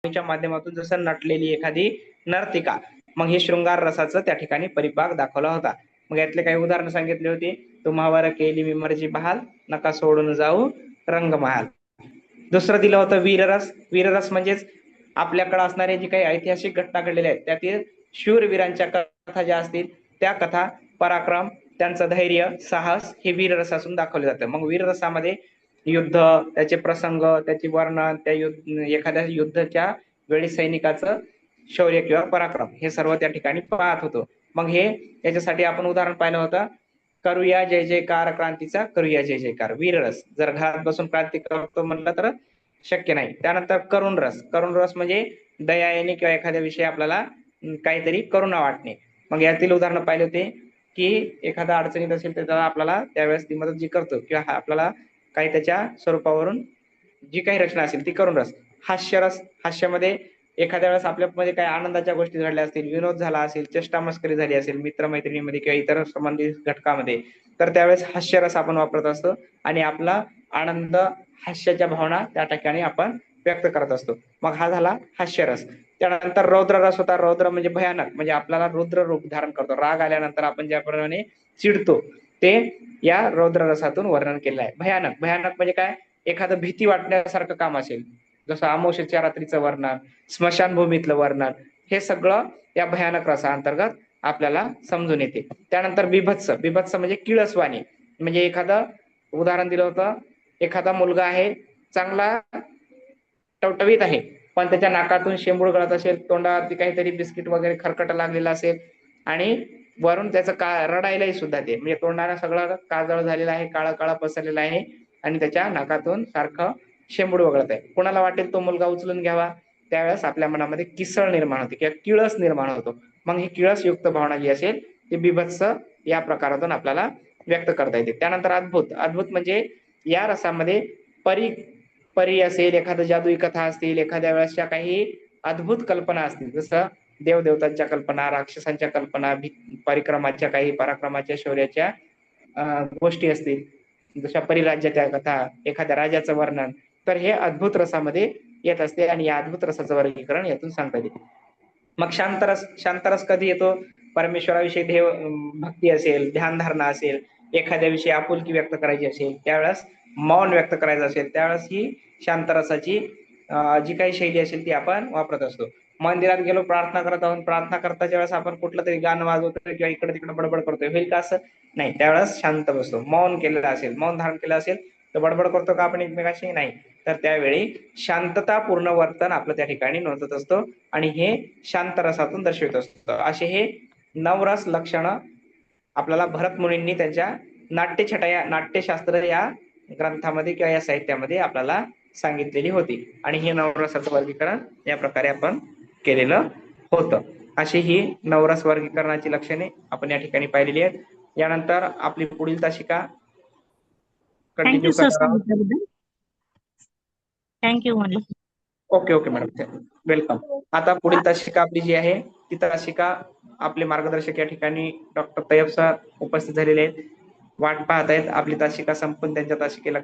च्या माध्यमातून जसं नटलेली एखादी नर्तिका, मग हे शृंगार रसाचं त्या ठिकाणी परिपाक दाखवला होता. मग यातले काही उदाहरणं सांगितली होती. तुम्हावर केली मी मर्जी बहाल, नका सोडून जाऊ रंगमहाल. दुसरं दिलं होतं वीररस. वीररस म्हणजेच आपल्याकडे असणारे जे काही ऐतिहासिक घटना घडलेल्या आहेत त्यातील शूरवीरांच्या कथा ज्या असतील त्या कथा, पराक्रम, त्यांचं धैर्य, साहस हे वीररसातून दाखवले जातं. मग वीररसामध्ये युद्ध, त्याचे प्रसंग, त्याची वर्णन, त्या एखाद्या युद्धाच्या वेळी सैनिकाचं शौर्य किंवा पराक्रम हे सर्व त्या ठिकाणी पाहत होतो. मग हे याच्यासाठी आपण उदाहरण पाहिलं होतं, करूया जय जयकार क्रांतीचा, करूया जय जयकार. वीररस, जर घरात बसून क्रांती करतो म्हणलं तर शक्य नाही. त्यानंतर करुण रस. करुण रस म्हणजे दया येणे किंवा एखाद्या विषयी आपल्याला काहीतरी करुणा वाटणे. मग यातील उदाहरण पाहिले होते की एखादा अडचणीत असेल तर आपल्याला त्यावेळेस ती मदत जी करतो किंवा आपल्याला काही त्याच्या स्वरूपावरून जी काही रचना असेल ती करुण रस. हास्यरस. हास्यामध्ये एखाद्या वेळेस आपल्यामध्ये काही आनंदाच्या गोष्टी घडल्या असतील, विनोद झाला असेल, चेष्टा मस्करी झाली असेल मित्रमैत्रिणीमध्ये किंवा इतर संबंधित घटकामध्ये, तर त्यावेळेस हास्यरस आपण वापरत असतो आणि आपला आनंद, हास्याच्या भावना त्या ठिकाणी आपण व्यक्त करत असतो. मग हा झाला हास्यरस. त्यानंतर रौद्र रस होता. रौद्र म्हणजे भयानक, म्हणजे आपल्याला रुद्र रूप धारण करतो. राग आल्यानंतर आपण ज्याप्रमाणे चिडतो ते या रौद्र रसातून वर्णन केलं आहे. भयानक. भयानक म्हणजे काय, एखादं भीती वाटण्यासारखं काम असेल, जसं अमावस्येच्या रात्रीचं वर्णन, स्मशानभूमीतलं वर्णन, हे सगळं या भयानक रसाअंतर्गत आपल्याला समजून येते. त्यानंतर बिभत्स. बिभत्स म्हणजे किळसवाणी, म्हणजे एखादं उदाहरण दिलं होतं, एखादा मुलगा आहे चांगला टवटवीत आहे पण त्याच्या नाकातून शेंबूड गळत असेल, तोंडावरती काहीतरी बिस्किट वगैरे खरकट लागलेलं असेल आणि वरून त्याचं रडायलाही सुद्धा ते, म्हणजे तोंडाला सगळं काजळ झालेलं आहे, काळा काळा पसरलेला आहे आणि त्याच्या नाकातून सारखं शेंबूड वगळत आहे. कोणाला वाटेल तो मुलगा उचलून घ्यावा, त्यावेळेस आपल्या मनामध्ये किसळ निर्माण होते किंवा किळस निर्माण होतो. मग ही किळस युक्त भावना जी असेल ती बिभत्स या प्रकारातून आपल्याला व्यक्त करता येते. त्यानंतर अद्भुत. अद्भुत म्हणजे या रसामध्ये परी असेल, एखादं जादुई कथा असतील, एखाद्या वेळेसच्या काही अद्भुत कल्पना असतील, जसं देवदेवतांच्या कल्पना, राक्षसांच्या कल्पना, परिक्रमाच्या काही पराक्रमाच्या शौर्याच्या गोष्टी असतील, जशा परिराज्याच्या कथा, एखाद्या राजाचं वर्णन, तर हे अद्भुत रसामध्ये येत असते आणि या अद्भुत रसाचं वर्गीकरण यातून सांगता येते. मग शांतरस. शांतरस कधी येतो, परमेश्वराविषयी देव भक्ती असेल, ध्यानधारणा असेल, एखाद्याविषयी आपुलकी व्यक्त करायची असेल, त्यावेळेस मौन व्यक्त करायचं असेल, त्यावेळेस ही शांतरसाची जी काही शैली असेल ती आपण वापरत असतो. मंदिरात गेलो, प्रार्थना करत आहोत, प्रार्थना करताच्या वेळेस आपण कुठलं तरी गाणं वाजवतोय किंवा इकडे तिकडे बडबड करतोय, होईल का असं? नाही, त्यावेळेस शांत बसतो. मौन केलेलं असेल, मौन धारण केलं असेल तर बडबड करतो का आपण एकमेकाशी? नाही. तर त्यावेळी शांततापूर्ण वर्तन आपलं त्या ठिकाणी नोंदत असतो आणि हे शांत रसातून दर्शवित असतो. असे हे नवरस लक्षण आपल्याला भरत मुनींनी त्यांच्या नाट्यशास्त्र या ग्रंथामध्ये किंवा या साहित्यामध्ये आपल्याला सांगितलेली होती आणि हे नवरसाचं वर्गीकरण या प्रकारे आपण केलेलं होतं. अशी ही नवरस वर्गीकरणाची लक्षणे आपण या ठिकाणी पाहिलेली आहेत. यानंतर आपली पुढील तासिका थँक्यू कंटिन्यू सर करणार आहोत. सांगितल्याबद्दल. थँक्यू म्हणलं. Okay madam, welcome. आता पुढील तासिका आपली जी आहे ती तासिका आपले मार्गदर्शक या ठिकाणी डॉक्टर तय्यब सर उपस्थित झालेले आहेत, वाट पाहत आहेत आपली तासिका संपून त्यांच्या तासिकेला